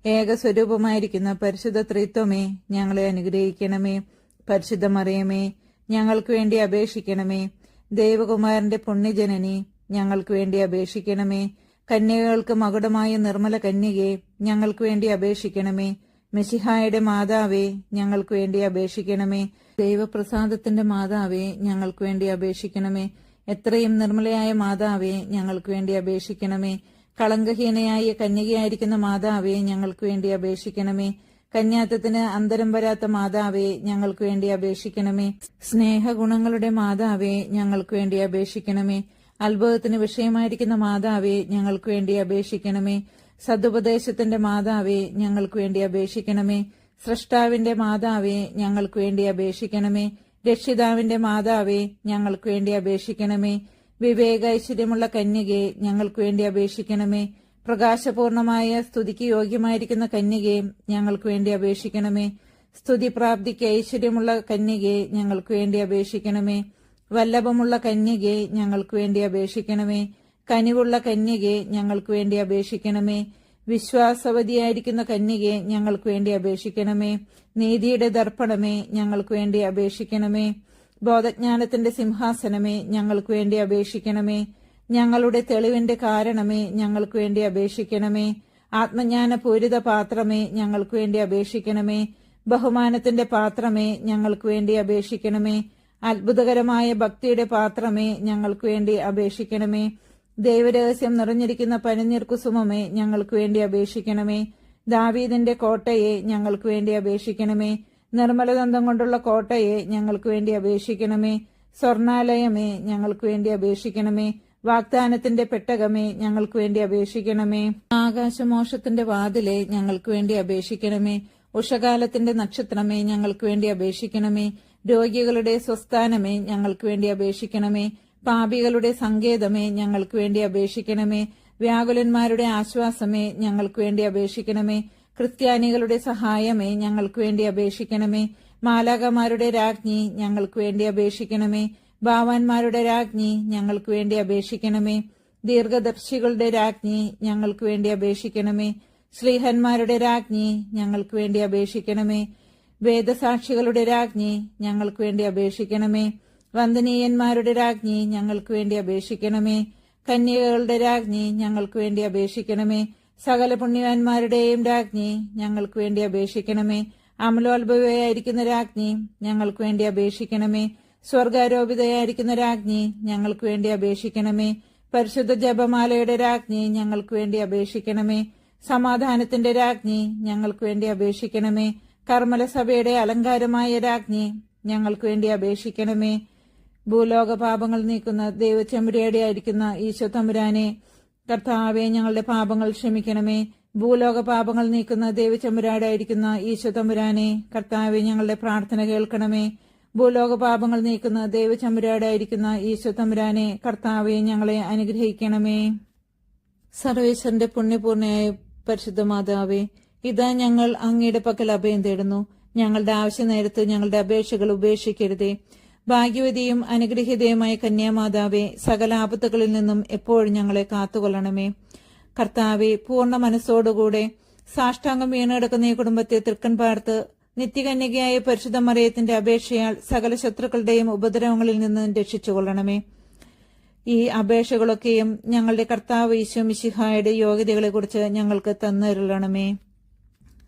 ഏകസ്വരൂപമായിരിക്കുന്ന പരിശുദ്ധ ത്രിത്വമേ, ഞങ്ങളെ അനുഗ്രഹിക്കണമേ. പരിശുദ്ധ മറിയമേ, ഞങ്ങൾക്ക് വേണ്ടി അപേക്ഷിക്കണമേ. ദൈവകുമാരന്റെ പുണ്യജനനി, ഞങ്ങൾക്ക് വേണ്ടി അപേക്ഷിക്കണമേ. കന്യകൾക്ക് മകുടമായ നിർമ്മല കന്യകെ, ഞങ്ങൾക്ക് വേണ്ടി അപേക്ഷിക്കണമേ. മെശിഹായുടെ മാതാവേ, ഞങ്ങൾക്ക് വേണ്ടി അപേക്ഷിക്കണമേ. ദൈവപ്രസാദത്തിന്റെ മാതാവേ, ഞങ്ങൾക്ക് വേണ്ടി അപേക്ഷിക്കണമേ. എത്രയും നിർമ്മലയായ മാതാവേ, ഞങ്ങൾക്ക് വേണ്ടി അപേക്ഷിക്കണമേ. കളങ്കഹീനയായ കന്യകയായിരിക്കുന്ന മാതാവേ, ഞങ്ങൾക്ക് വേണ്ടി അപേക്ഷിക്കണമേ. കന്യാത്വത്തിന് അന്തരം വരാത്ത മാതാവേ, ഞങ്ങൾക്ക് വേണ്ടി അപേക്ഷിക്കണമേ. സ്നേഹഗുണങ്ങളുടെ മാതാവേ, ഞങ്ങൾക്ക് വേണ്ടി അപേക്ഷിക്കണമേ. അത്ഭുതത്തിന് വിഷയമായിരിക്കുന്ന മാതാവേ, ഞങ്ങൾക്ക് വേണ്ടി അപേക്ഷിക്കണമേ. സതുപദേശത്തിന്റെ മാതാവേ, ഞങ്ങൾക്ക് വേണ്ടി അപേക്ഷിക്കണമേ. സ്രഷ്ടാവിന്റെ മാതാവേ, ഞങ്ങൾക്ക് വേണ്ടി അപേക്ഷിക്കണമേ. രക്ഷിതാവിന്റെ മാതാവേ, ഞങ്ങൾക്ക് വേണ്ടി അപേക്ഷിക്കണമേ. വിവേക ഐശ്വര്യമുള്ള കന്യകെ, ഞങ്ങൾക്ക് വേണ്ടി അപേക്ഷിക്കണമേ. പ്രകാശപൂർണമായ സ്തുതിക്ക് യോഗ്യമായിരിക്കുന്ന കന്യകെ, ഞങ്ങൾക്ക് വേണ്ടി അപേക്ഷിക്കണമേ. സ്തുതി പ്രാപ്തിക്ക് ഐശ്വര്യമുള്ള കന്യകെ, ഞങ്ങൾക്ക് വേണ്ടി അപേക്ഷിക്കണമേ. വല്ലഭമുള്ള കന്യകെ, ഞങ്ങൾക്ക് വേണ്ടി അപേക്ഷിക്കണമേ. കനിവുള്ള കന്യകെ, ഞങ്ങൾക്ക് വേണ്ടി അപേക്ഷിക്കണമേ. വിശ്വാസവതിയായിരിക്കുന്ന കന്യകെ, ഞങ്ങൾക്ക് വേണ്ടി അപേക്ഷിക്കണമേ. നീതിയുടെ ദർപ്പണമേ, ഞങ്ങൾക്ക് വേണ്ടി അപേക്ഷിക്കണമേ. ബോധജ്ഞാനത്തിന്റെ സിംഹാസനമേ, ഞങ്ങൾക്ക് വേണ്ടി അപേക്ഷിക്കണമേ. ഞങ്ങളുടെ തെളിവിന്റെ കാരണമേ, ഞങ്ങൾക്ക് വേണ്ടി അപേക്ഷിക്കണമേ. ആത്മജ്ഞാനപൂരിത പാത്രമേ, ഞങ്ങൾക്ക് വേണ്ടി അപേക്ഷിക്കണമേ. ബഹുമാനത്തിന്റെ പാത്രമേ, ഞങ്ങൾക്ക് വേണ്ടി അപേക്ഷിക്കണമേ. അത്ഭുതകരമായ ഭക്തിയുടെ പാത്രമേ, ഞങ്ങൾക്ക് വേണ്ടി അപേക്ഷിക്കണമേ. ദൈവരഹസ്യം നിറഞ്ഞിരിക്കുന്ന പനിനീർ കുസുമമേ, ഞങ്ങൾക്ക് വേണ്ടി അപേക്ഷിക്കണമേ. ദാവീദിന്റെ കോട്ടയെ, ഞങ്ങൾക്ക് വേണ്ടി അപേക്ഷിക്കണമേ. നിർമ്മലദന്തം കൊണ്ടുള്ള കോട്ടയെ, ഞങ്ങൾക്ക് വേണ്ടി അപേക്ഷിക്കണമേ. സ്വർണാലയമേ, ഞങ്ങൾക്ക് വേണ്ടി അപേക്ഷിക്കണമേ. വാഗ്ദാനത്തിന്റെ പെട്ടകമേ, ഞങ്ങൾക്ക് വേണ്ടി അപേക്ഷിക്കണമേ. ആകാശമോക്ഷത്തിന്റെ വാതിലെ, ഞങ്ങൾക്ക് വേണ്ടി അപേക്ഷിക്കണമേ. ഉഷകാലത്തിന്റെ നക്ഷത്രമേ, ഞങ്ങൾക്ക് വേണ്ടി അപേക്ഷിക്കണമേ. രോഗികളുടെ സ്വസ്ഥാനമേ, ഞങ്ങൾക്ക് വേണ്ടി അപേക്ഷിക്കണമേ. പാപികളുടെ സങ്കേതമേ, ഞങ്ങൾക്ക് വേണ്ടി അപേക്ഷിക്കണമേ. വ്യാകുലന്മാരുടെ ആശ്വാസമേ, ഞങ്ങൾക്ക് വേണ്ടി അപേക്ഷിക്കണമേ. ക്രിസ്ത്യാനികളുടെ സഹായമേ, ഞങ്ങൾക്ക് വേണ്ടി അപേക്ഷിക്കണമേ. മാലാകമാരുടെ രാജ്ഞി, ഞങ്ങൾക്ക് വേണ്ടി അപേക്ഷിക്കണമേ. ഭാവാന്മാരുടെ രാജ്ഞി, ഞങ്ങൾക്ക് വേണ്ടി അപേക്ഷിക്കണമേ. ദീർഘദർശികളുടെ രാജ്ഞി, ഞങ്ങൾക്ക് വേണ്ടി അപേക്ഷിക്കണമേ. ശ്ലീഹന്മാരുടെ രാജ്ഞി, ഞങ്ങൾക്ക് വേണ്ടി അപേക്ഷിക്കണമേ. വേദസാക്ഷികളുടെ രാജ്ഞി, ഞങ്ങൾക്ക് വേണ്ടി അപേക്ഷിക്കണമേ. വന്ദനീയന്മാരുടെ രാജ്ഞി, ഞങ്ങൾക്ക് വേണ്ടി അപേക്ഷിക്കണമേ. കന്യകകളുടെ രാജ്ഞി, ഞങ്ങൾക്ക് വേണ്ടി അപേക്ഷിക്കണമേ. സകല പുണ്യവാന്മാരുടെയും രാജ്ഞി, ഞങ്ങൾക്ക് വേണ്ടി അപേക്ഷിക്കണമേ. അമലോത്ഭവയായിരിക്കുന്ന രാജ്ഞി, ഞങ്ങൾക്ക് വേണ്ടി അപേക്ഷിക്കണമേ. സ്വർഗാരോപിതയായിരിക്കുന്ന രാജ്ഞി, ഞങ്ങൾക്ക് വേണ്ടി അപേക്ഷിക്കണമേ. പരിശുദ്ധ ജപമാലയുടെ രാജ്ഞി, ഞങ്ങൾക്ക് വേണ്ടി അപേക്ഷിക്കണമേ. സമാധാനത്തിന്റെ രാജ്ഞി, ഞങ്ങൾക്ക് വേണ്ടി അപേക്ഷിക്കണമേ. കർമ്മലസഭയുടെ അലങ്കാരമായ രാജ്ഞി, ഞങ്ങൾക്ക് വേണ്ടി അപേക്ഷിക്കണമേ. ഭൂലോക പാപങ്ങൾ നീക്കുന്ന ദൈവചെമ്പുരാടെ ആയിരിക്കുന്ന ഈശോ തമ്പുരാനെ, കർത്താവെ, ഞങ്ങളുടെ പാപങ്ങൾ ക്ഷമിക്കണമേ. ഭൂലോക പാപങ്ങൾ നീക്കുന്ന ദൈവചെമ്പുരാടായിരിക്കുന്ന ഈശോ തമ്പുരാനെ, കർത്താവെ, ഞങ്ങളുടെ പ്രാർത്ഥന കേൾക്കണമേ. ഭൂലോക പാപങ്ങൾ നീക്കുന്ന ദൈവചെമ്പുരാടായിരിക്കുന്ന ഈശോ തമ്പുരാനെ, കർത്താവെ, ഞങ്ങളെ അനുഗ്രഹിക്കണമേ. സർവേശ്വരന്റെ പുണ്യപൂർണയായ പരിശുദ്ധ മാതാവേ, ഇതാ ഞങ്ങൾ അങ്ങയുടെ പക്കൽ അഭയം തേടുന്നു. ഞങ്ങളുടെ ആവശ്യ നേരത്ത് ഞങ്ങളുടെ അപേക്ഷകൾ ഉപേക്ഷിക്കരുതേ. ഭാഗ്യവതിയും അനുഗ്രഹീതയുമായ കന്യാമാതാവേ, സകല ആപത്തുകളിൽ നിന്നും എപ്പോഴും ഞങ്ങളെ കാത്തുകൊള്ളണമേ. കർത്താവെ, പൂർണ്ണ മനസ്സോടുകൂടെ സാഷ്ടാംഗം വീണെടുക്കുന്ന ഈ കുടുംബത്തെ തൃക്കൺ പാർത്ത് നിത്യകന്യകയായ പരിശുദ്ധ മറിയത്തിന്റെ അപേക്ഷയാൽ സകല ശത്രുക്കളുടെയും ഉപദ്രവങ്ങളിൽ നിന്ന് രക്ഷിച്ചുകൊള്ളണമേ. ഈ അപേക്ഷകളൊക്കെയും ഞങ്ങളുടെ കർത്താവ് ഈശോ മിശിഹായുടെ യോഗ്യതകളെക്കുറിച്ച് ഞങ്ങൾക്ക് തന്നരുളണമേ.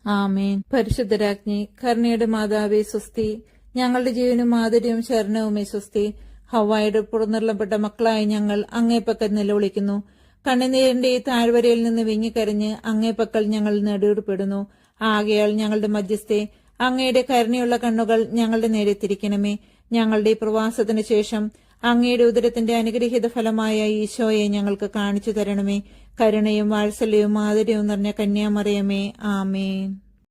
ആമേൻ. പരിശുദ്ധരാജ്ഞി, കരുണയുടെ മാതാവേ സ്വസ്തി. ഞങ്ങളുടെ ജീവനും മാധുര്യവും ശരണവുമേ സ്വസ്തി. ഹവ്വായുടെ പുറന്നിറളപ്പെട്ട മക്കളായി ഞങ്ങൾ അങ്ങേപ്പക്കൽ നിലവിളിക്കുന്നു. കണ്ണുനീരിന്റെ ഈ താഴ്വരയിൽ നിന്ന് വിങ്ങിക്കരഞ്ഞ് അങ്ങേപ്പക്കൽ ഞങ്ങൾ നെടുവിടുപ്പെടുന്നു. ആകയാൽ ഞങ്ങളുടെ മധ്യസ്ഥെ, അങ്ങയുടെ കരുണയുള്ള കണ്ണുകൾ ഞങ്ങളുടെ നേരെ തിരിക്കണമേ. ഞങ്ങളുടെ ഈ പ്രവാസത്തിനു ശേഷം അങ്ങയുടെ ഉദരത്തിന്റെ അനുഗ്രഹീത ഫലമായ ഈശോയെ ഞങ്ങൾക്ക് കാണിച്ചു തരണമേ. കരുണയും വാത്സല്യവും മാധുര്യവും നിറഞ്ഞ കന്യാമറിയമേ, ആമേൻ.